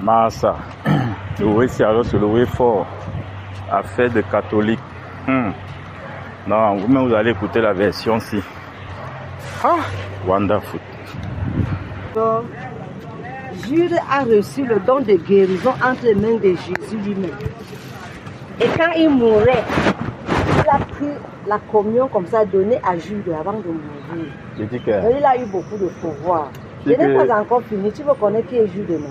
Massa. Loué Siaros, loué fort. Affaire de catholique. Non, vous-même vous allez écouter la version-ci. Ah, wonderful. Donc, Jude a reçu le don de guérison entre les mains de Jésus lui-même. Et quand il mourait, il a pris la communion comme ça donnée à Jude avant de mourir. Il a eu beaucoup de pouvoir. Je n'ai pas encore fini. Tu veux connaître qui est Jude, non?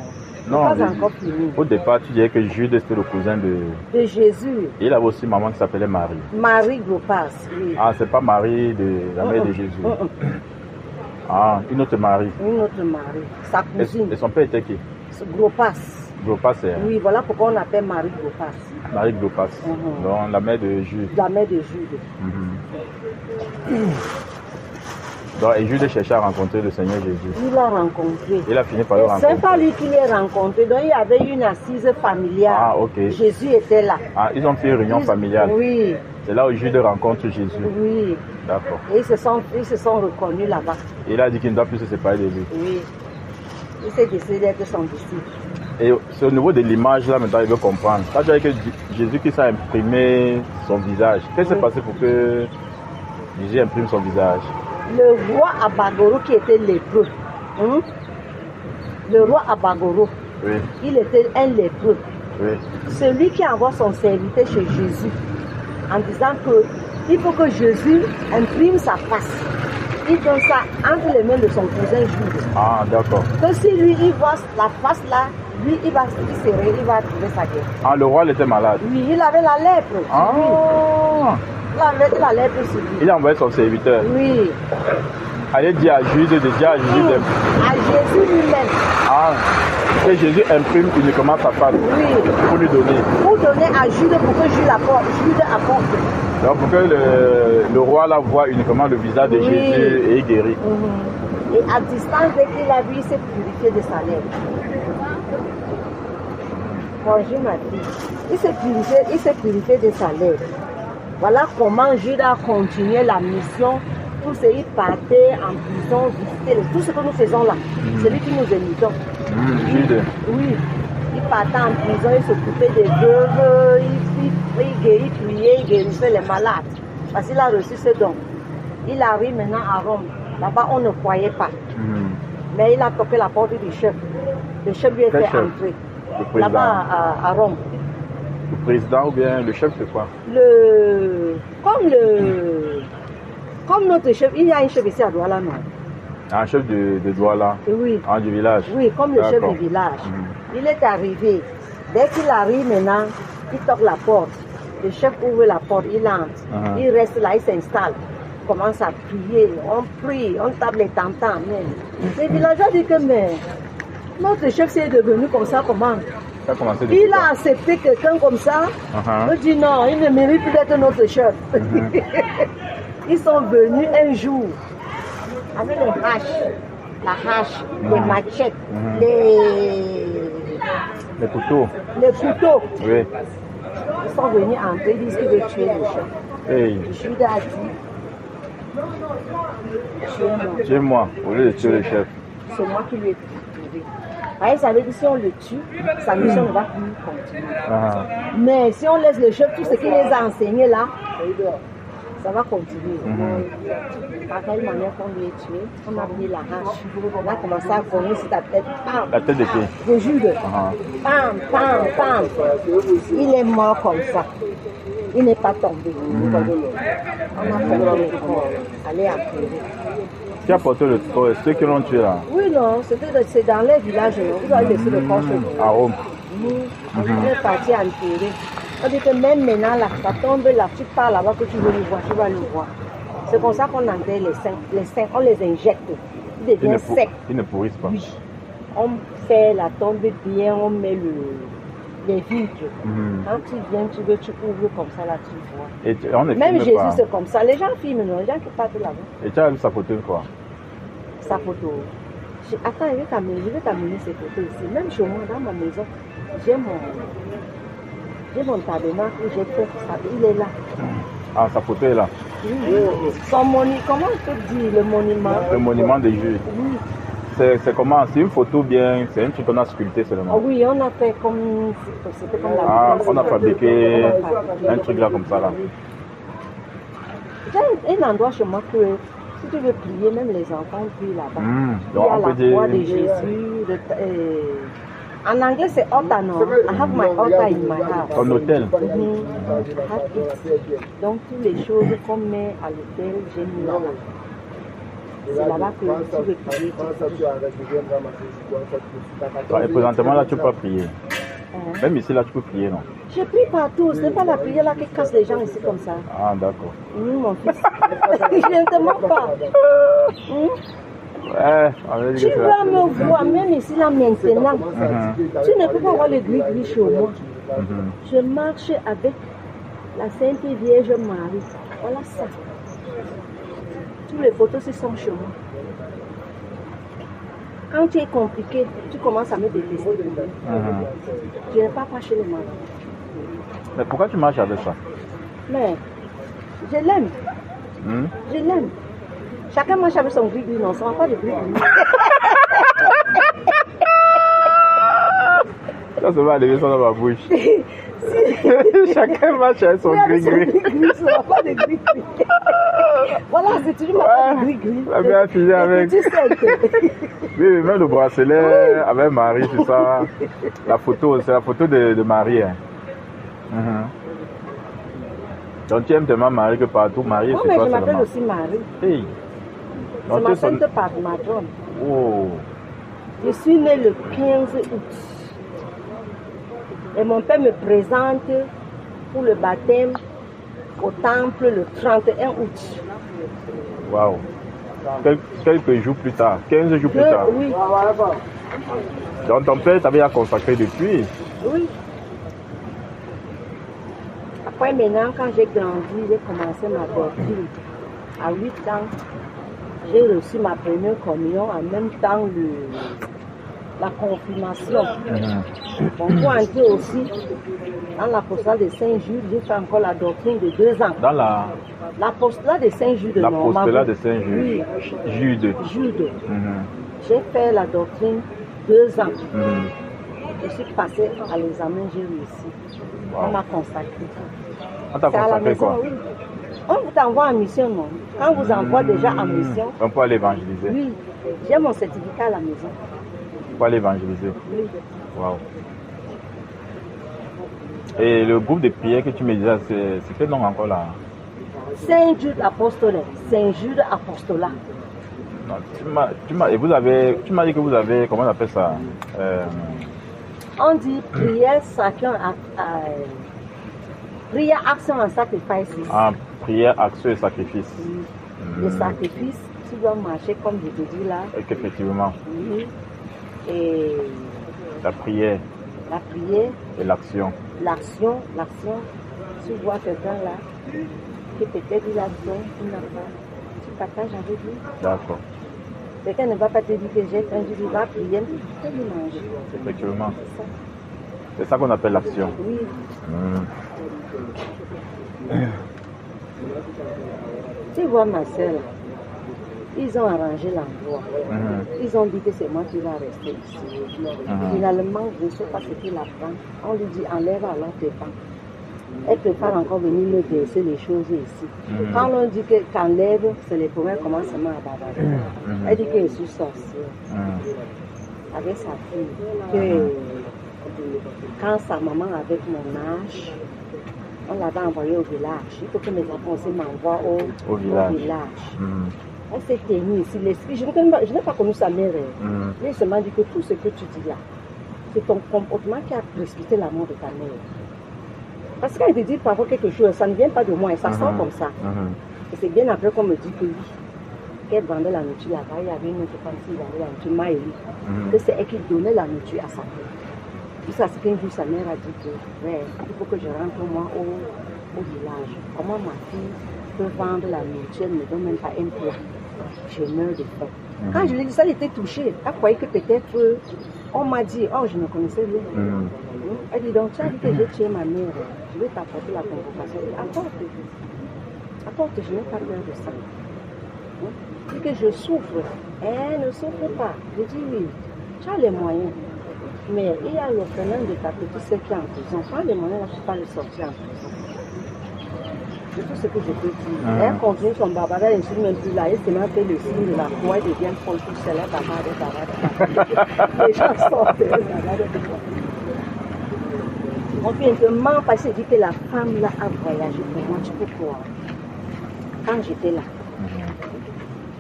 Non, pas encore fini. Au départ, tu disais que Jude était le cousin de Jésus. Et il avait aussi une maman qui s'appelait Marie. Marie Gropas, oui. Ah, c'est pas Marie, la mère de Jésus. Ah, une autre Marie. Une autre Marie, sa cousine. Et son père était qui? Gropas. Gropas, c'est... Oui, voilà pourquoi on l'appelle Marie Gropas. Marie Gropas. Donc, la mère de Jude. La mère de Jude. Donc, et Jude cherchait à rencontrer le Seigneur Jésus. Il l'a rencontré. Il a fini par le rencontrer. C'est pas lui qui l'a rencontré. Donc, il y avait une assise familiale. Ah, ok. Jésus était là. Ah, ils ont fait une réunion familiale. Oui. C'est là où Jude rencontre Jésus. Oui. D'accord. Et ils se sont reconnus là-bas. Il a dit qu'il ne doit plus se séparer de lui. Oui. Il s'est décidé d'être son disciple. Et c'est au niveau de l'image là maintenant il veut comprendre. Quand tu as dit que Jésus qui s'est imprimé son visage, qu'est-ce qui s'est passé pour que Jésus imprime son visage? Le roi Abagoro qui était lépreux. Le roi Abagoro, oui. Il était un lépreux. Oui. Celui qui envoie son serviteur chez Jésus en disant qu'il faut que Jésus imprime sa face. Il donne ça entre les mains de son cousin Jude. Ah, d'accord. Que si lui, il voit la face là, lui, il va trouver sa guerre. Ah, le roi il était malade? Oui, il avait la lèpre. Ah. Oui. Il avait la lèpre sur lui. Il a envoyé son serviteur. Oui. Allez dire à Jude, de dire à Jésus. Oui. À Jésus lui-même. Ah. Que Jésus imprime uniquement sa face. Oui. Pour lui donner. Pour donner à Jude pour que Jude apporte. Donc pour que le roi là voit uniquement le visage de Jésus et il guérit. Et à distance, dès qu'il a vu, il s'est purifié de sa lèvre. Bonjour ma fille. Il s'est purifié de sa lèvre. Voilà comment Jude a continué la mission. Tous ceux qui partaient en prison, visiter tout ce que nous faisons là. C'est lui qui nous imitons. Jude. Oui. Il partait en prison, il s'occupait des veuves, il priait, il guérissait les malades. Parce qu'il a reçu ce don. Il arrive maintenant à Rome. Là-bas, on ne croyait pas. Mais il a toqué la porte du chef. Le chef lui a fait entrer. Là-bas à Rome. Le président ou bien le chef, c'est quoi? Comme notre chef, il y a un chef ici à Douala, non? Un chef de Douala? Oui. Du village? Oui, comme le chef du village. Il est arrivé. Dès qu'il arrive maintenant, il toque la porte. Le chef ouvre la porte, il entre. Il reste là, il s'installe. Il commence à prier. On prie, on tape les tantans. Les villageois disent que notre chef s'est devenu comme ça, comment? Il a accepté quelqu'un comme ça. Il dit non, il ne mérite plus d'être notre chef. Ils sont venus un jour avec les haches, la hache, les machettes, les couteaux. Oui. Ils sont venus entrer, ils disent qu'ils veulent tuer le chef. Hey. Jude a dit, tuez-moi, au lieu de tuer le chef. C'est moi qui lui ai trouvé. Ils savaient que si on le tue, sa mission ne va plus continuer. Mais si on laisse le chef, tout ce qu'il les a enseigné là, ça va continuer. Par quelle manière qu'on lui a tué, on a pris la hache. On a commencé à cogner sur ta tête. Pam. La tête de qui? De Jude. Pam, pam, pam. Il est mort comme ça. Il n'est pas tombé. On a porté le corps. Allez à pleurer. Qui a porté le corps? Ceux qui l'ont tué là? Oui, non, c'est dans les villages. Vous avez laissé le corps chez vous. À Rome? On est parti enterrer. On dit que même maintenant, là, ça tombe là, tu pars là-bas que tu veux le voir, tu vas le voir. C'est comme ça qu'on enterre les seins. Les seins, on les injecte. Ils deviennent secs. Ils ne pourrissent pas. Oui. On fait la tombe bien, on met les vitres. Quand tu viens, tu ouvres comme ça, là, tu vois. Même Jésus, c'est comme ça. Les gens filment, les gens qui partent là-bas. Et tu as vu sa photo une fois? Sa photo. Attends, je vais t'amener ces photos ici. Même chez moi, dans ma maison, j'ai mon tabernacle où j'ai fait ça. Il est là. Ah, sa photo est là. Oui. Son monument, comment on peut dire le monument? Le monument de Jude. Oui. c'est comment? C'est une photo bien, c'est un truc qu'on a sculpté seulement. Oh oui, on a fait comme... C'était comme la... Ah, on a fabriqué un truc là comme ça là. J'ai un endroit chez moi que si tu veux prier, même les enfants prient là-bas. Donc Il y a on peut la dire... croix de Jésus. En anglais, c'est altar, non? I have my altar in my house. Ton hôtel. Donc, toutes les choses qu'on met à l'hôtel, j'ai mis là-bas. C'est là-bas que si tu veux prier. Et présentement là, tu peux pas prier. Même ici là, tu peux prier, non? Je prie partout. Ce n'est pas la prière là qui casse les gens ici comme ça. Ah, d'accord. Mon fils. Je ne te mens pas. Ouais, Tu vas me voir, même ici là maintenant. Tu ne peux pas voir le gris-gris chez moi. Je marche avec la Sainte Vierge Marie. Voilà ça. Toutes les photos, ce sont chez moi. Quand tu es compliqué, tu commences à me détester. Je n'ai pas chez les maris. Mais pourquoi tu marches avec ça? Mais je l'aime. Je l'aime. Chacun marche avec son gris-gris, non, ça ne va pas de gris-gris. Ça va lever ça dans ma bouche. Chacun marche avec son gris-gris. Ça ne va pas de gris-gris. Voilà, c'est toujours ma gris-gris. La bien fini avec. Oui, même le bracelet avec Marie, c'est ça. La photo, c'est la photo de Marie. Hein. Donc tu aimes tellement Marie que partout, Marie, c'est mais toi je m'appelle seulement. aussi Marie. Hey. C'est ma sainte patronne. Oh. Je suis née le 15 août. Et mon père me présente pour le baptême au temple le 31 août. Waouh. Quelques jours plus tard, 15 jours plus tard. Oui. Donc ton père t'avait consacré depuis. Oui. Après maintenant, quand j'ai grandi, j'ai commencé ma doctrine. À 8 ans, j'ai reçu ma première communion en même temps la confirmation. Bon, pour entrer aussi dans l'apostolat de Saint-Jude, j'ai fait encore la doctrine de 2 ans. Dans l'apostolat de Saint-Jude. L'apostolat de Saint-Jude. Oui. Jude. J'ai fait la doctrine 2 ans. Je suis passé à l'examen, j'ai réussi. On m'a consacré. On t'a consacré quoi? Oui. On vous envoie en mission, non? Quand on vous envoie déjà en mission. On peut aller évangéliser. Oui. J'ai mon certificat à la maison. Pour aller évangéliser. Oui. Waouh. Et le groupe de prière que tu me disais, c'est quel nom encore là? Saint-Jude Apostolat. Saint-Jude Apostolat. Non, tu m'as dit que vous avez, comment on appelle ça? On dit prière, prière, action and sacrifice. Ah, prière, action et sacrifice. Le sacrifice, tu dois marcher comme je te dis là. Effectivement. Oui. Et la prière. La prière. Et l'action. L'action. Tu vois quelqu'un là, qui peut-être il a besoin, il n'a pas. Tu partages avec lui. D'accord. Quelqu'un ne va pas te dire que j'ai faim, tu vas prier, tu peux lui manger. Effectivement. C'est ça qu'on appelle l'action. Oui. Tu vois ma soeur là, ils ont arrangé l'endroit. Ils ont dit que c'est moi qui vais rester ici. Finalement, je ne sais pas ce qu'il apprend. On lui dit enlève alors tes pains. Elle prépare encore venir me verser les choses ici. Quand on dit qu'enlève, c'est le premier commencement à bavarder. Elle dit que je suis sorcière. Avec sa fille. Que quand sa maman avec mon âge, on l'avait envoyée au village. Il faut que mes enfants aussi m'envoient au village. Elle s'est tenue ici. L'esprit, je n'ai pas connu sa mère. Elle seulement dit que tout ce que tu dis là, c'est ton comportement qui a précipité la mort de ta mère. Parce qu'elle te dit parfois quelque chose, ça ne vient pas de moi, ça sent comme ça. Et c'est bien après qu'on me dit que oui, qu'elle vendait la nourriture là-bas, il y avait une autre femme qui vendait la nourriture, Maëlie, que c'est elle qui donnait la nourriture à sa fille. Jusqu'à ce qu'un jour sa mère a dit que ouais, il faut que je rentre moi au village. Comment ma fille peut vendre la nourriture, elle ne me donne même pas un plat. Je meurs de faim. Quand je lui ai dit ça, elle était touchée. Elle croyait que peut-être on m'a dit, oh je ne connaissais rien. Elle dit donc tu as dit que j'ai tué ma mère, je vais t'apporter la convocation. Apporte, je n'ai pas peur de ça. dit que je souffre. Elle ne souffre pas. Je dis oui, tu as les moyens. Mais il y a l'orphelin de ta petite sœur qui est en prison. Tu as les moyens, je ne peux pas le sortir en prison. C'est tout ce que je peux dire. Elle continue son bavardage, elle ne suit même plus là. Elle se met à faire le signe de la croix, elle devient folle tout seul. Elle bavarde. Les gens sortent, elle bavarde. On vient de m'en passer, dit que la femme là a voyagé pour moi, tu peux croire. Quand j'étais là,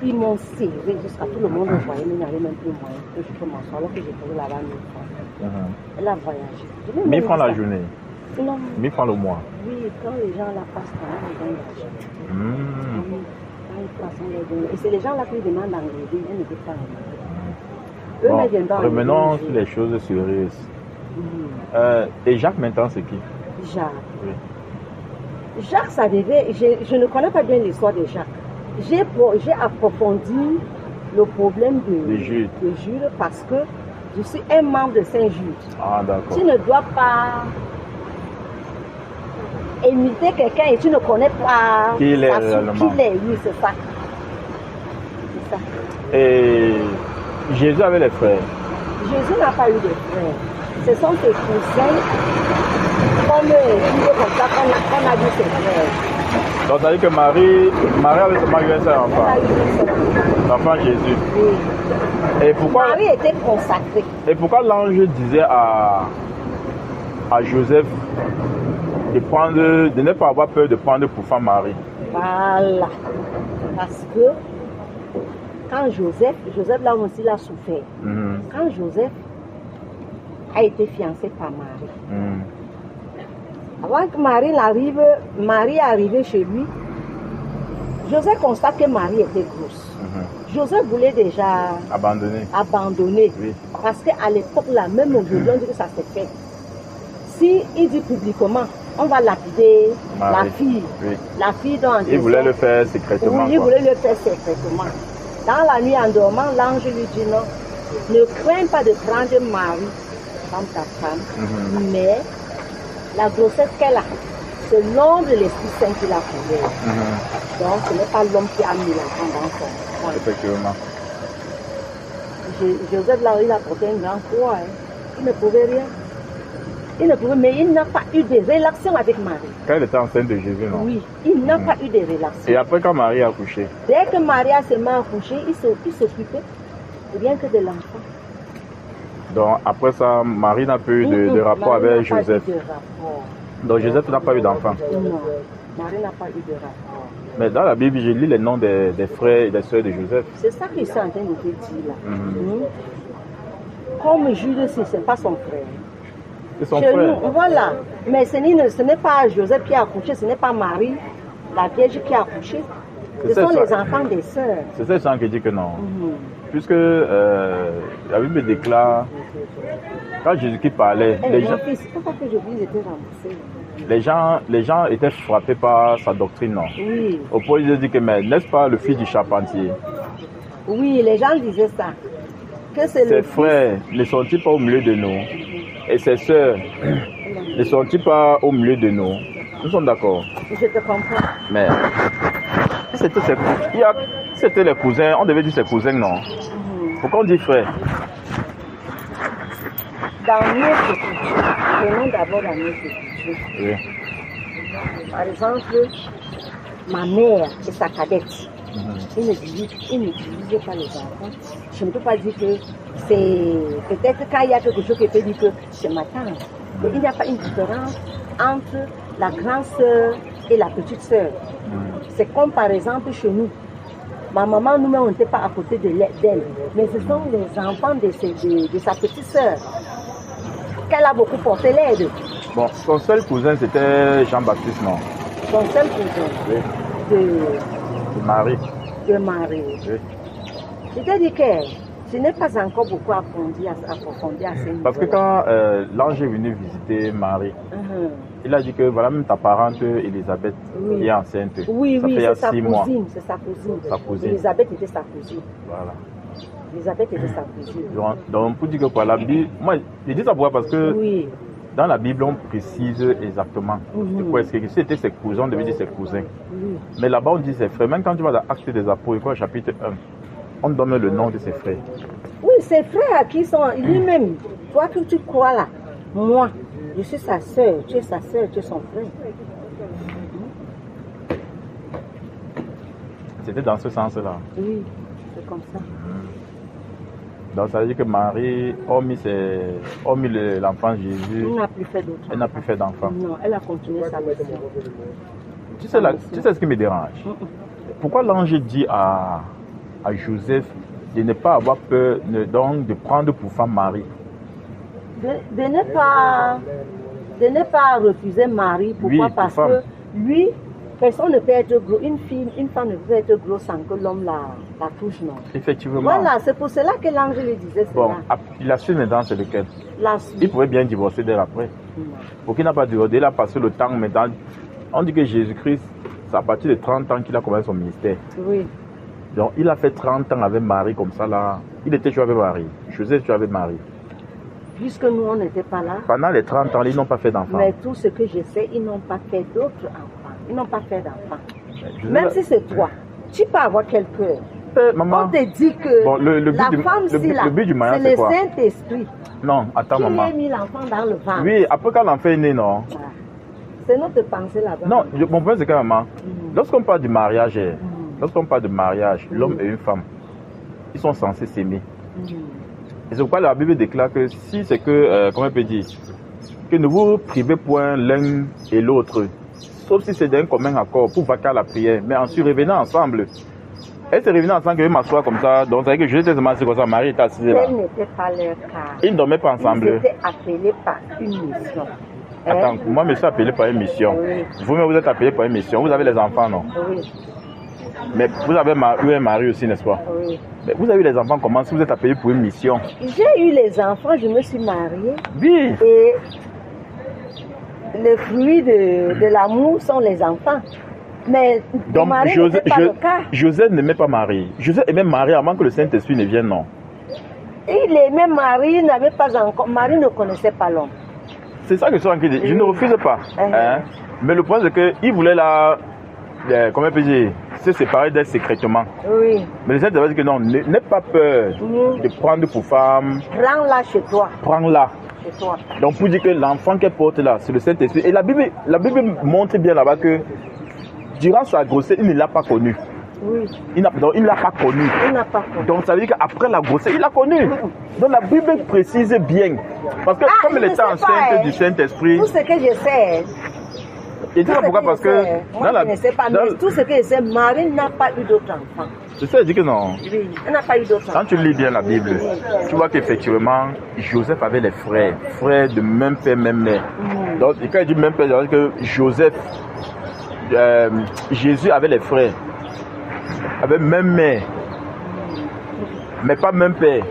ils m'ont serré jusqu'à tout le monde voyait, mais il n'y avait même plus moyen que je peux m'asseoir alors que j'ai trouvé là-bas 1000 francs. Elle a voyagé. 1000 francs la journée? Non. 1000 francs le mois? Oui, quand les gens la passent, ils donnent l'argent. Quand ils passent, on les donne. Et c'est les gens là qui demandent d'enlever, ils ne veulent pas enlever. Eux ne viennent pas enlever. Revenons sur les choses sérieuses. Et Jacques maintenant c'est qui? Jacques. Oui. Jacques, ça devait. Je ne connais pas bien l'histoire de Jacques. J'ai approfondi le problème de Jude parce que je suis un membre de Saint-Jude. Ah, d'accord. Tu ne dois pas imiter quelqu'un et tu ne connais pas qui il est réellement. Qui il est, oui, c'est ça. C'est ça. Et Jésus avait les frères? Jésus n'a pas eu de frères. Ce sont ses cousins, comme ça qu'on a dit ses frères. Donc ça veut dire que Marie avait seulement eu un seul enfant. L'enfant Jésus. Oui. Et pourquoi, Marie était consacrée. Et pourquoi l'ange disait à Joseph de ne pas avoir peur de prendre pour femme Marie? Voilà. Parce que quand Joseph là aussi l'a souffert. Quand Joseph a été fiancé par Marie. Avant que Marie est arrivée chez lui, Joseph constate que Marie était grosse. Joseph voulait déjà abandonner. Oui. Parce qu'à l'époque là, même aujourd'hui, on dit que ça s'est fait. Si il dit publiquement, on va lapider la fille. Oui. La fille dont il voulait le faire secrètement. Oui, il voulait le faire secrètement. Dans la nuit en dormant, l'ange lui dit non, ne crains pas de prendre Marie comme ta femme, mais la grossesse qu'elle a, c'est l'ombre de l'Esprit Saint qui l'a couvert. Donc ce n'est pas l'homme qui a mis l'enfant dans son sein. Effectivement. Joseph là, il a porté un grand poids. Il ne pouvait rien. Mais il n'a pas eu de relation avec Marie. Quand elle était enceinte de Jésus, non? Oui, il n'a pas eu de relation. Et après, quand Marie a accouché? Dès que Marie a seulement accouché, il s'occupait rien que de l'enfant. Donc après ça, Marie n'a pas eu de rapport avec Joseph. Donc Joseph n'a pas eu d'enfant. Non, Marie n'a pas eu de rapport. Mais dans la Bible, j'ai lu les noms des frères et des sœurs de Joseph. C'est ça qu'ils sont en train de te dire là. Comme Jude, ce n'est pas son frère. C'est son frère. Nous, voilà. Mais ce n'est pas Joseph qui a accouché, ce n'est pas Marie, la Vierge qui a accouché. Ce sont les enfants des sœurs. C'est ça, ça qui dit que non. Puisque la Bible déclare, quand Jésus-Christ parlait, les gens étaient frappés par sa doctrine, non? Oui. Au point où ils disent que, mais n'est-ce pas le fils du charpentier? Oui, les gens disaient ça. Que ses frères ne sont-ils pas au milieu de nous? Et ses sœurs ne sont-ils pas au milieu de nous? Nous sommes d'accord. Je te comprends. Mais c'était les cousins, on devait dire ses cousins, non? Pourquoi on dit frère? Dans notre culture, prenons d'abord dans notre culture. Oui. Par exemple, ma mère et sa cadette, ils ne divisaient pas les enfants. Je ne peux pas dire que c'est... Peut-être quand il y a quelque chose qui peut dire que c'est ma tante. Mais il n'y a pas une différence entre la grande sœur et la petite sœur. C'est comme par exemple chez nous. Ma maman, nous-mêmes, on n'était pas à côté d'elle. Mais ce sont les enfants de sa petite sœur qu'elle a beaucoup porté l'aide. Bon, son seul cousin, c'était Jean-Baptiste, non? Son seul cousin? Oui. De Marie. De Marie. Oui. Je te dis que je n'ai pas encore beaucoup approfondi à ce niveau. Parce que quand l'ange est venu visiter Marie, il a dit que voilà, même ta parente Elisabeth qui est enceinte. Oui, ça fait c'est sa 6 mois. C'est sa cousine. Sa cousine. Elisabeth était sa cousine. Voilà. Elisabeth était sa cousine. Donc, pour dire que quoi, la Bible, moi, je dis ça pour parce que Dans la Bible, on précise exactement. C'est quoi? Si c'était ses cousins, on devait dire ses cousins. Mais là-bas, on dit ses frères. Même quand tu vas dans Actes des Apôtres, chapitre 1, on donne le nom de ses frères. Oui, ses frères qui sont lui-même. Toi que tu crois là, moi, je suis sa soeur, tu es sa soeur, tu es son frère. C'était dans ce sens-là. Oui, c'est comme ça. Donc ça veut dire que Marie, hormis l'enfant Jésus, Elle n'a plus fait d'autre. Elle n'a plus fait d'enfant. Non, elle a continué sa mission. Tu sais ce qui me dérange? Pourquoi l'ange dit à Joseph de ne pas avoir peur, donc de prendre pour femme Marie? De ne pas refuser Marie. Pourquoi? Oui, parce que lui, personne ne peut être gros. Une femme ne peut être grosse sans que l'homme la touche, non. Effectivement. Voilà, c'est pour cela que l'ange lui disait cela. Bon, la suite maintenant, c'est lequel? La suite. Il pouvait bien divorcer dès après. Pour qu'il n'a pas divorcé, il a passé le temps maintenant. On dit que Jésus-Christ, c'est à partir de 30 ans qu'il a commencé son ministère. Oui. Donc, il a fait 30 ans avec Marie comme ça là. Il était toujours avec Marie. Joseph toujours avec Marie. Puisque nous, on n'était pas là. Pendant les 30 ans, ils n'ont pas fait d'enfants. Mais tout ce que je sais, ils n'ont pas fait d'autres enfants. Ils n'ont pas fait d'enfants. Même si c'est toi, tu peux avoir quelqu'un. Maman, on te dit que bon, le but du mariage, c'est le Saint-Esprit. Non, attends, maman. Qui a mis l'enfant dans le ventre. Oui, après quand l'enfant est né, non. Voilà. C'est notre pensée là-bas. Non, mon point c'est que maman, lorsqu'on parle du mariage, l'homme et une femme, ils sont censés s'aimer. Et c'est pourquoi la Bible déclare que si c'est que, comment on peut dire, que ne vous privez point l'un et l'autre, sauf si c'est d'un commun accord pour vaquer à la prière, mais en se revenant ensemble. Elle s'est revenue ensemble que je m'assois comme ça, donc c'est que je était assis comme ça, Marie était assise là. Tel n'était pas leur cas. Ils ne dormaient pas ensemble. Ils étaient appelés par une mission. Attends, moi je suis appelé par une mission. Oui. Vous-même vous êtes appelé par une mission. Vous avez les enfants, non? Oui. Mais vous avez eu un mari aussi, n'est-ce pas? Oui. Mais vous avez eu les enfants comment si vous êtes appelé pour une mission? J'ai eu les enfants, je me suis mariée. Oui. Et le fruit de l'amour sont les enfants. Mais donc, Marie n'était pas le cas. Joseph n'aimait pas Marie. Joseph aimait Marie avant que le Saint-Esprit ne vienne, non? Il aimait Marie, n'avait pas encore. Marie ne connaissait pas l'homme. C'est ça que je suis en train de dire. Je ne refuse pas. Hein? Mais le point c'est qu'il voulait comment on peut dire, se séparer d'elle secrètement. Oui. Mais le Saint-Esprit dit que non, n'aie pas peur de prendre pour femme. Prends-la chez toi. Prends-la. Chez toi. Donc pour dire que l'enfant qu'elle porte là, c'est le Saint-Esprit. Et la Bible montre bien là-bas que durant sa grossesse, il ne l'a pas connu. Oui. Il ne l'a pas connu. Il n'a pas connu. Donc ça veut dire qu'aprre la grossesse, il l'a connu. Donc la Bible précise bien. Parce que comme elle était enceinte du Saint-Esprit. Tout ce que je sais. Et tu sais pourquoi? Parce que je ne sais pas, mais tout ce que je sais, Marie n'a pas eu d'autres enfants. C'est ça, je dis que non. Oui, elle n'a pas eu d'autres enfants. Quand tu lis bien la Bible, tu vois qu'effectivement, Joseph avait les frères de même père, même mère. Donc quand il dit même père, c'est-à-dire que Joseph, Jésus avait les frères, avait même mère, mais pas même père.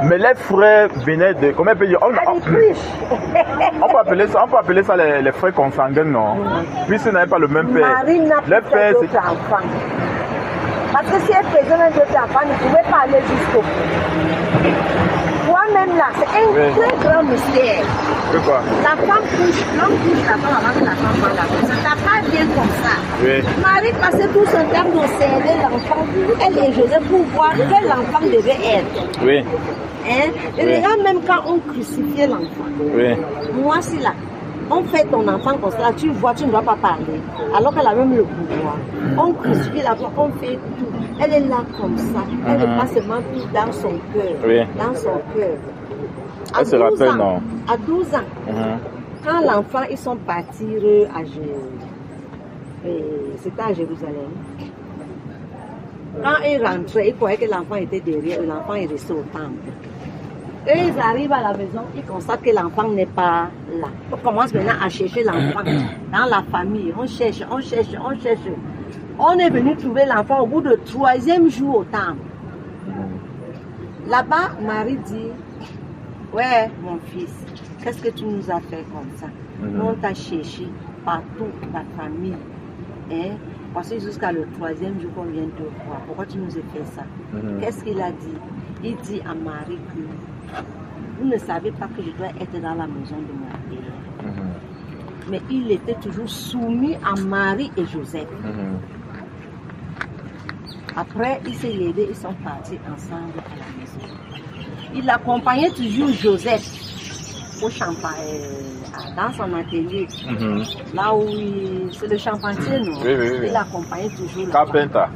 Mais les frères venaient de, comment on peut dire, on peut appeler ça les frères consanguins, non? Puisqu'ils n'avaient pas le même père. Marie n'a pas d'autres enfants. Parce que si elle faisait un autre enfant, elle ne pouvait pas aller jusqu'au bout. Toi-même là, c'est un très grand mystère. C'est quoi? La femme couche, l'homme couche la femme avant que la femme voie la femme. Ça n'a pas bien comme ça. Oui. Marie passait tout son temps d'observer l'enfant, elle et Joseph, pour voir quel enfant devait être. Oui. Hein? Et regarde même quand on crucifiait l'enfant. Oui. Moi, si là, on fait ton enfant comme ça, tu vois, tu ne dois pas parler. Alors qu'elle a même le pouvoir. On crucifie l'enfant, on fait tout. Elle est là comme ça. Elle n'est pas seulement tout dans son cœur. Oui. Dans son cœur. Elle se rappelle, non? À 12 ans, quand l'enfant, ils sont partis c'était à Jérusalem. Quand ils rentraient, ils croyaient que l'enfant était derrière, l'enfant est resté au temple. Et ils arrivent à la maison, ils constatent que l'enfant n'est pas là. On commence maintenant à chercher l'enfant dans la famille. On cherche. On est venu trouver l'enfant au bout du 3e jour au temple. Là-bas, Marie dit, ouais, mon fils, qu'est-ce que tu nous as fait comme ça? Nous, on t'a cherché partout, la famille. Hein? Parce que jusqu'à le 3e jour qu'on vient te voir, pourquoi tu nous as fait ça? Qu'est-ce qu'il a dit? Il dit à Marie que il ne savait pas que je dois être dans la maison de mon père. Mais il était toujours soumis à Marie et Joseph. Après, il s'est levé, ils sont partis ensemble à la maison. Il accompagnait toujours Joseph au champagne, dans son atelier. Là où c'est le charpentier, non? Oui. Il l'accompagnait toujours. Carpenta.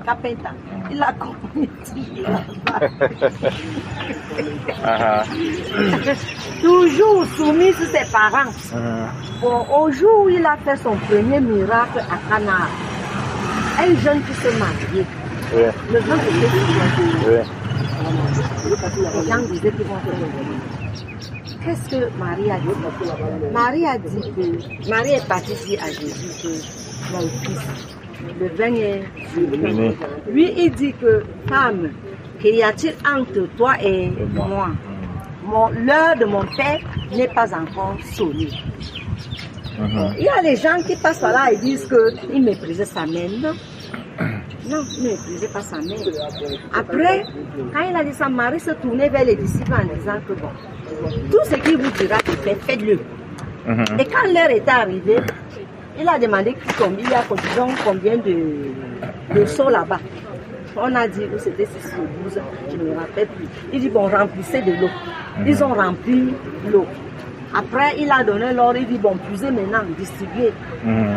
Carpenta. Il l'accompagnait toujours là-bas. Toujours soumis sur ses parents. Bon, au jour où il a fait son premier miracle à Cana, un jeune qui s'est marié. Le jeune était les gens disaient qu'ils vont faire le voyage. Qu'est-ce que Marie a dit? Marie a dit que Marie est partie dire à Jésus que mon fils, le vin est venu. Lui, il dit que femme, qu'il y a-t-il entre toi et moi? L'heure de mon père n'est pas encore sonnée. Il y a les gens qui passent par là et disent qu'il méprisait sa mère. Non, il ne méprisait pas sa mère. Après, quand il a dit ça, Marie se tournait vers les disciples en disant que bon, tout ce qu'il vous dira de faire, faites-le. Et quand l'heure est arrivée, il a demandé il y a combien de seaux là-bas. On a dit que c'était 6 ou 12, je ne me rappelle plus. Il dit bon, remplissez de l'eau. Ils ont rempli l'eau. Après, il a donné l'ordre, il dit bon, puisez maintenant, distribuez.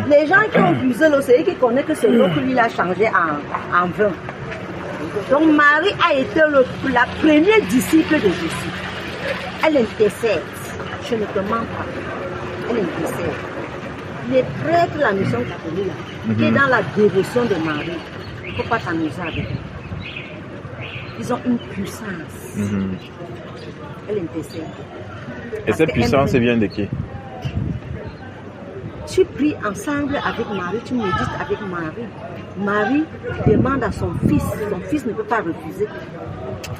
Les gens qui ont puisé l'eau, c'est eux qui connaissent que c'est l'eau que lui a changé en vin. Donc Marie a été la première disciple de Jésus. Elle intercède. Je ne te mens pas. Elle intercède. Les prêtres de la mission catholique, qui est dans la dévotion de Marie, il ne faut pas t'amuser avec eux. Ils ont une puissance. Elle intercède. Et cette puissance vient de qui? Tu pries ensemble avec Marie, tu médites avec Marie. Marie demande à son fils ne peut pas refuser.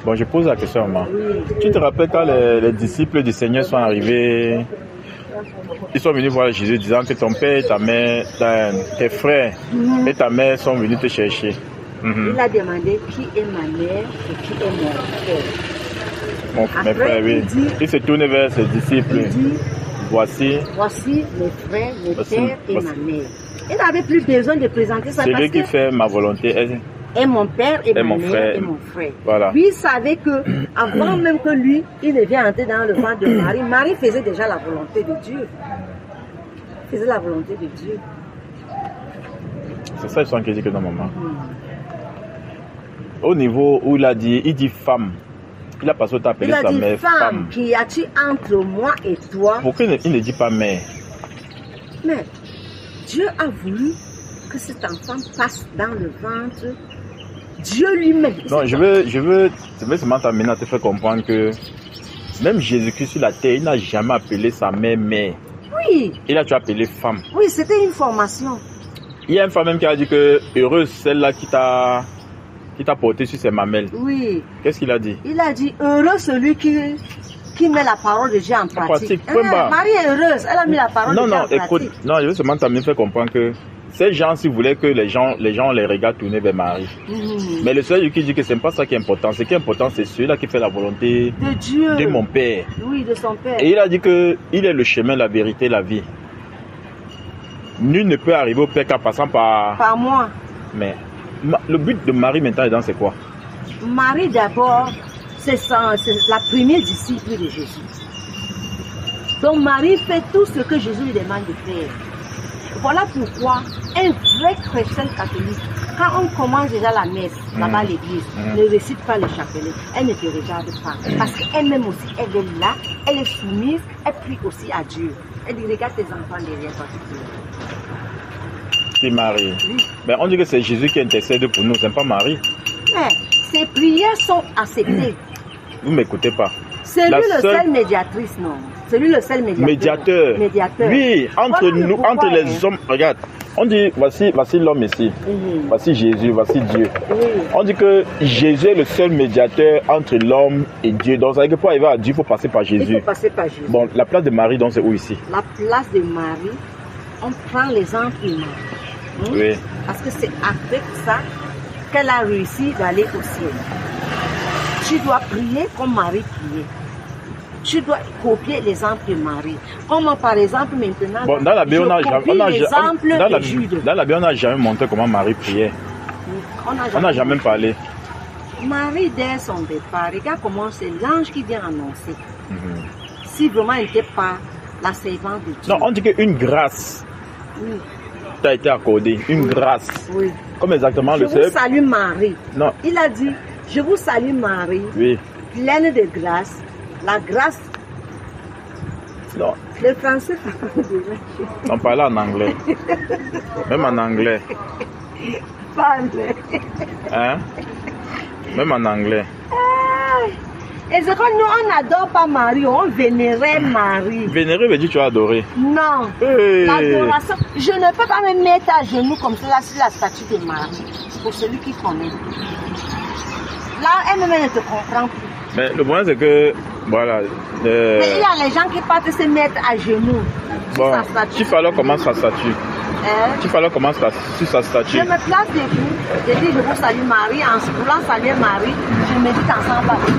Bon, je pose la question, maman. Oui. Tu te rappelles quand les disciples du Seigneur sont arrivés, ils sont venus voir Jésus disant que ton père et ta mère, tes frères et ta mère sont venus te chercher. Il a demandé qui est ma mère et qui est mon frère. Mes frères, oui. Il se tourne vers ses disciples. Il dit, voici mes frères, mes pères et ma mère. Il n'avait plus besoin de présenter ça. C'est lui qui fait ma volonté. Et mon père et ma mère et mon frère. Voilà. Lui savait que, avant même que lui, il ne vienne entrer dans le ventre de Marie, Marie faisait déjà la volonté de Dieu. Faisait la volonté de Dieu. C'est ça, je sens qu'il dit que non, maman. Au niveau où il dit femme. Il a passé au temps appeler sa mère femme. Qu'y a-t-il entre moi et toi? Pourquoi il ne dit pas mère? Mais Dieu a voulu que cet enfant passe dans le ventre. Dieu lui-même. Non, je veux seulement t'amener à te faire comprendre que même Jésus-Christ sur la terre, il n'a jamais appelé sa mère mère. Oui. Il a toujours appelé femme. Oui, c'était une formation. Il y a une femme même qui a dit que heureuse celle-là qui t'a porté sur ses mamelles. Oui. Qu'est-ce qu'il a dit? Il a dit heureux celui qui met la parole de Dieu en pratique. Marie est heureuse, elle a mis la parole de Dieu en pratique. Écoute, je veux seulement t'amener faire comprendre que ces gens, s'ils voulaient que les gens les regardent tourner vers Marie. Mais le seul qui dit que c'est pas ça qui est important. Ce qui est important, c'est celui-là qui fait la volonté de Dieu, de mon Père. Oui, de son Père. Et il a dit que il est le chemin, la vérité, la vie. Nul ne peut arriver au Père qu'en passant par moi. Mais le but de Marie maintenant, c'est quoi? Marie d'abord, c'est la première disciple de Jésus. Donc Marie fait tout ce que Jésus lui demande de faire. Voilà pourquoi un vrai chrétien catholique, quand on commence déjà la messe, là-bas à l'église, ne récite pas le chapelet, elle ne te regarde pas. Parce qu'elle-même aussi, elle est là, elle est soumise, elle prie aussi à Dieu. Elle dit, regarde tes enfants derrière toi. C'est Marie. Oui. Ben, on dit que c'est Jésus qui intercède pour nous, c'est pas Marie. Mais ses prières sont acceptées. Vous ne m'écoutez pas. C'est lui le seul médiatrice, non? C'est lui le seul médiateur. Oui, entre nous, entre les hommes. Regarde, on dit, voici l'homme ici. Voici Jésus, voici Dieu. On dit que Jésus est le seul médiateur entre l'homme et Dieu. Donc, ça veut dire que pour arriver à Dieu, il faut passer par Jésus. Il faut passer par Jésus. Bon, la place de Marie, donc, c'est où ici? La place de Marie, on prend l'exemple de Marie. Oui. Parce que c'est avec ça qu'elle a réussi d'aller au ciel. Tu dois prier comme Marie priait. tu dois copier l'exemple de Marie. Comme par exemple maintenant, bon, dans la Bible, on n'a jamais montré comment Marie priait. On n'a jamais parlé. Marie, dès son départ, regarde comment c'est l'ange qui vient annoncer. Si vraiment elle n'était pas la servante de Dieu. Non, on dit qu'une grâce t'a été accordée. Une grâce. Oui. Comme exactement je vous salue Marie. Non. Il a dit, je vous salue Marie. Oui. Pleine de grâce. La grâce. Non. Le français. On parlait en anglais. Même en anglais. Pas anglais. Hein? Même en anglais. Et c'est que nous, on n'adore pas Marie, on vénérait Marie. Vénérer veut dire tu as adoré. Non. Hey. L'adoration. Je ne peux pas me mettre à genoux comme cela sur la statue de Marie. Pour celui qui connaît. Là, elle-même ne te comprend plus. Mais le problème, c'est que, voilà. Mais il y a les gens qui partent se mettre à genoux. Bon, sur sa statue. tu fallait commencer sa statue. Tu fallait commencer sur sa statue. Je me place debout, je dis je vous salue Marie, en voulant saluer Marie, je médite ensemble avec elle.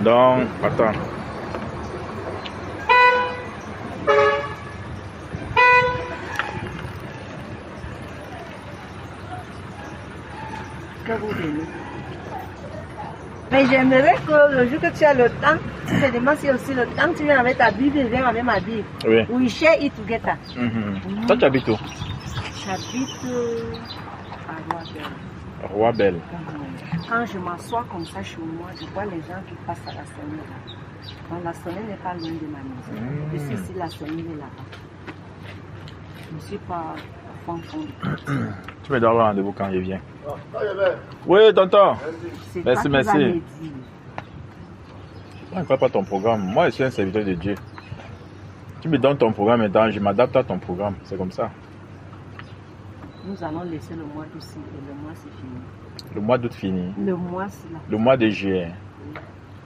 Donc, attends. Que vous venez. Mais j'aimerais que le jour que tu as le temps, tu te demandes si aussi le temps, tu viens avec ta Bible, je viens avec ma Bible. Oui. We share it together. Toi, tu habites où? J'habite à Roi-Belle. Roi-Belle. Quand je m'assois comme ça chez moi, je vois les gens qui passent à la sonnette. Donc la sonnette n'est pas loin de ma maison. Je suis ici, la sonnette est là-bas. Je ne suis pas au fond. Tu me donnes rendez-vous quand je viens. Oui, tonton. Merci. Je ne crois pas ton programme. Moi, je suis un serviteur de Dieu. Tu me donnes ton programme maintenant, je m'adapte à ton programme. C'est comme ça. Nous allons laisser le mois d'août et le mois c'est fini. Le mois d'août fini. Le mois c'est là. Le mois de juillet. Oui.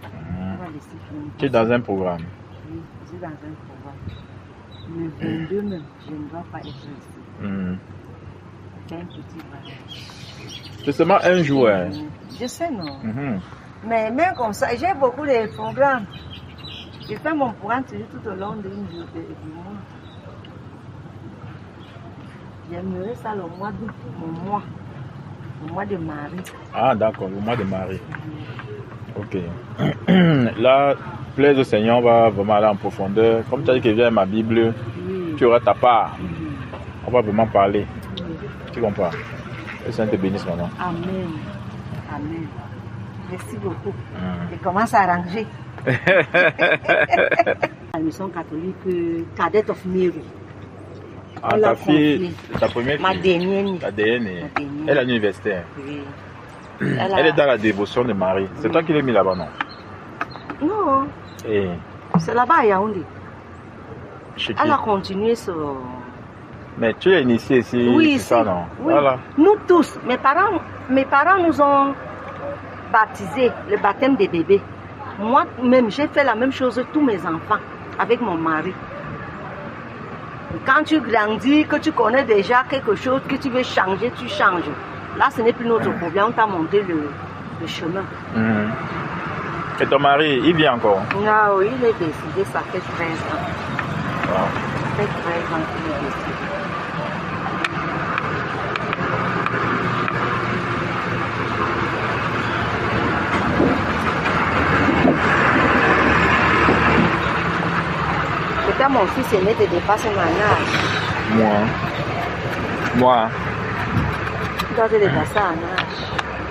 On va laisser finir. Tu es dans un programme. Oui, je suis dans un programme. Le 22 même, je ne dois pas être ici. C'est un petit voyage. C'est seulement un jour. Hein. Je sais, non. Mais même comme ça, j'ai beaucoup de programmes. Je fais mon programme toujours tout au long du mois. J'aimerais ça le mois d'août, le mois de Marie. Ah, d'accord, le mois de Marie. Ok. Là, plaise au Seigneur, on va vraiment aller en profondeur. Comme tu as dit que viens à ma Bible, tu auras ta part. On va vraiment parler. Tu comprends? Que le Seigneur te bénisse maintenant. Amen. Amen. Merci beaucoup. Je commence à arranger. La mission catholique, Cadet of Mary. Ah, ta fille, ta première fille. Ma dernière. Ta dernière. Elle est à l'université. Oui. Elle est dans la dévotion de Marie. C'est toi qui l'as mis là-bas, non? Non. Et... c'est là-bas à Yaoundé. Elle a continué sur... Mais tu es initié ici, oui, c'est ça, non? Oui. Voilà. Nous tous, mes parents nous ont baptisés, le baptême des bébés. Moi-même, j'ai fait la même chose tous mes enfants, avec mon mari. Quand tu grandis, que tu connais déjà quelque chose, que tu veux changer, tu changes. Là, ce n'est plus notre problème, on t'a montré le chemin. Et ton mari, il vient encore? Non, oui, il est décédé, ça fait 13 ans. Wow. Ça fait 13 ans qu'il est décédé. Peut-être mon fils aîné te dépasse mon âge. Moi. Il doit te dépasser en âge.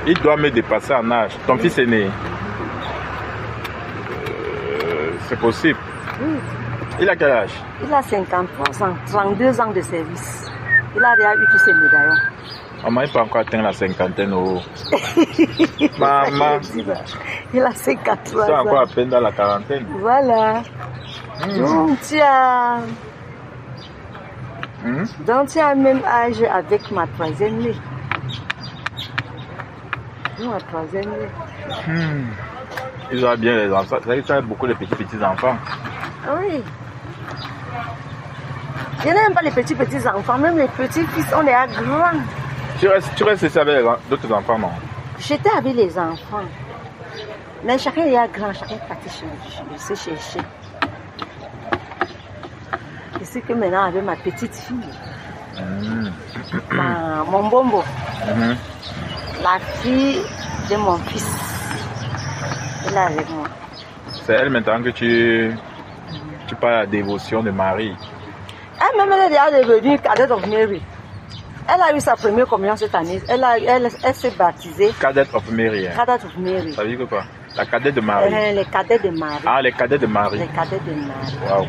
Il doit me dépasser en âge. Ton fils aîné? C'est possible. Oui. Il a quel âge? Il a 53 ans, 32 ans de service. Il a déjà eu tous ses médaillons. Maman, il n'a pas encore atteint la cinquantaine. Oh. Maman. Il a 53 ans. Il est encore à peine dans la quarantaine. Voilà. Donc, Donc, tu as le même âge avec ma troisième née. Ma troisième née. Ils ont bien les enfants. Tu as beaucoup de petits enfants. Oui. Je n'aime pas les petits enfants. Même les petits fils, on est à grands. Tu restes ici avec d'autres enfants, non? J'étais avec les enfants. Mais chacun est à grand, chacun est parti chez chercher. Et c'est que maintenant, avec ma petite fille, mon bombo, la fille de mon fils, elle est avec moi. C'est elle maintenant que tu parles à la dévotion de Marie. Elle-même, elle est déjà devenue cadette of Mary. Elle a eu sa première communion cette année. Elle s'est baptisée. Cadette of Mary. Cadette of Mary. Ça veut dire quoi? La cadette de Marie. Les cadets de Marie. Ah, les cadets de Marie. Les cadets de Marie. Waouh.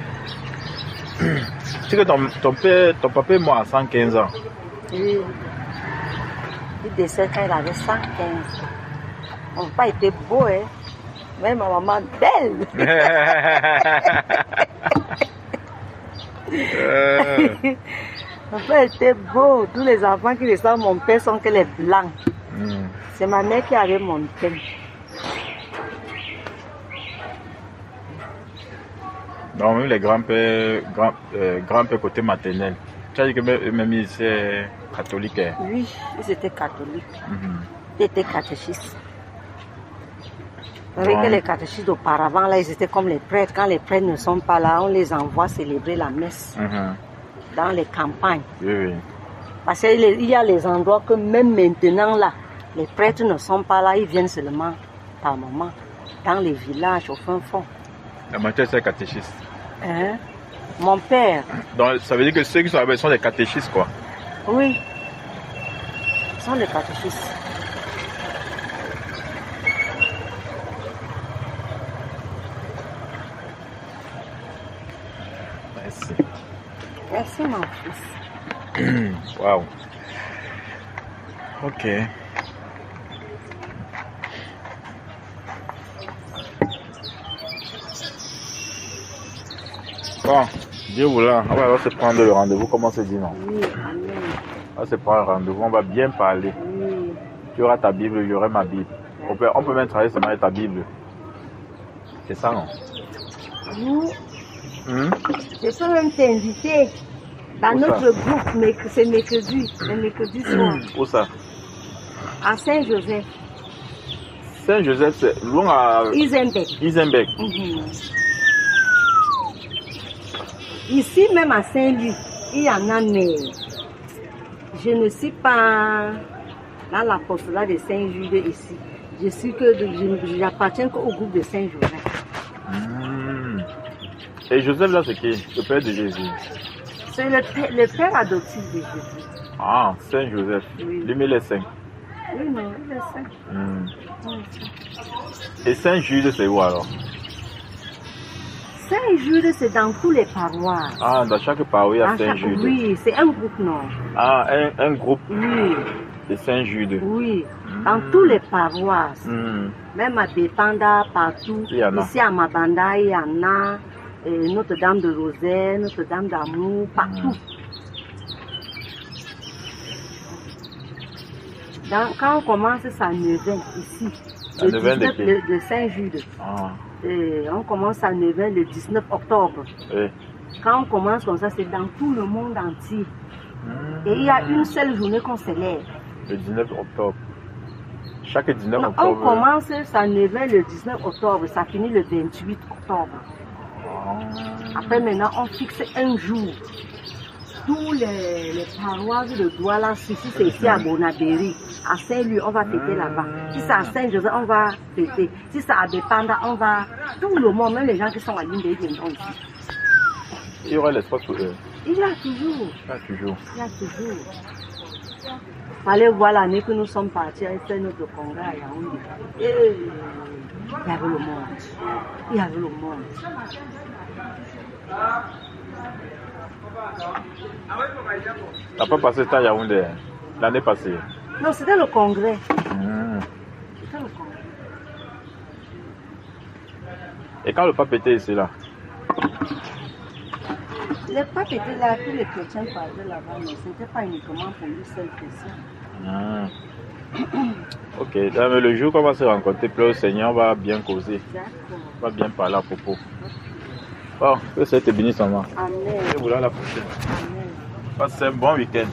Tu sais que ton papa est mort à 115 ans. Oui. Il décède quand il avait 115. Mon papa était beau, hein. Mais ma maman belle. Mon père était beau. Tous les enfants qui ressemblent à mon père sont que les blancs. C'est ma mère qui avait mon thème. Donc même les grands-pères côté maternel. Tu as dit que même ils étaient catholiques. Hein? Oui, ils étaient catholiques. Ils étaient catéchistes. Vous savez que les catéchistes auparavant, là, ils étaient comme les prêtres. Quand les prêtres ne sont pas là, on les envoie célébrer la messe dans les campagnes. Oui. Parce qu'il y a les endroits que même maintenant, là, les prêtres ne sont pas là, ils viennent seulement par moment, dans les villages, au fin fond. La moitié, c'est catéchistes. Hein? Mon père. Donc, ça veut dire que ceux qui sont là-bas sont des catéchistes, quoi. Oui. Ils sont des catéchistes. Merci. Merci, mon fils. Waouh. Ok. Bon, Dieu voulant, on va se prendre le rendez-vous, comme on se dit, non? Oui, amen. On va se prendre un rendez-vous, on va bien parler. Oui. Tu auras ta Bible, j'aurai ma Bible. On peut même travailler seulement avec ta Bible. C'est ça, non? Nous, je peux même t'inviter dans notre groupe, mais c'est mercredi, le mercredi soir. Où ça? À Saint-Joseph. Saint-Joseph, c'est loin à Isenbeck. Ici, même à Saint-Louis, il y en a, mais je ne suis pas dans l'apostolat de Saint-Jude ici. Je suis que j'appartiens au groupe de Saint-Joseph. Et Joseph, là, c'est qui? Le père de Jésus? C'est le père adoptif de Jésus. Ah, Saint-Joseph. Oui. Lui, il est saint. Oui, non, il est saint. Et Saint-Jude, c'est où alors? Saint-Jude, c'est dans tous les paroisses. Ah, dans chaque paroisse, il y a Saint-Jude. Oui, c'est un groupe, non? Ah, un groupe de Saint-Jude. Oui, dans tous les paroisses. Même à Bépanda, partout. Ici à Mabanda, il y en a. Notre-Dame de Rosaire, Notre-Dame d'Amour, partout. Quand on commence sa neuvaine ici, le 19 de Saint-Jude, on commence sa neuvaine le 19 octobre. Quand on commence comme ça, c'est dans tout le monde entier. Et il y a une seule journée qu'on célèbre. Le 19 octobre. Chaque 19 octobre. On commence sa neuvaine le 19 octobre, ça finit le 28 octobre. Après maintenant, on fixe un jour. Tous les paroisses de Douala, si c'est ici à Bonabéry, à Saint-Louis, on va fêter là-bas. Si c'est à Saint-Joseph, on va fêter. Si c'est à Bépanda, on va... Tout le monde, même les gens qui sont à l'île, ils viendront ici. Il y aura l'espace pour eux. Il y a toujours. Il y a toujours. Il y a toujours. Allez voir l'année que nous sommes partis à faire notre congrès à Yaoundé. Et il y avait le monde. Il y avait le monde. T'as pas passé ça à Yaoundé l'année passée? Non, c'était le congrès. C'était le congrès. Et quand le pape était ici là? Les papes étaient là, tous les chrétiens parlaient là-bas, mais ce n'était pas uniquement pour une seule personne. Ok, mais le jour qu'on va se rencontrer, le Seigneur va bien causer. D'accord. Va bien parler à propos. Bon, que ça te bénisse, maman. Amen. Je vous dis à la prochaine. Amen. Passez un bon week-end.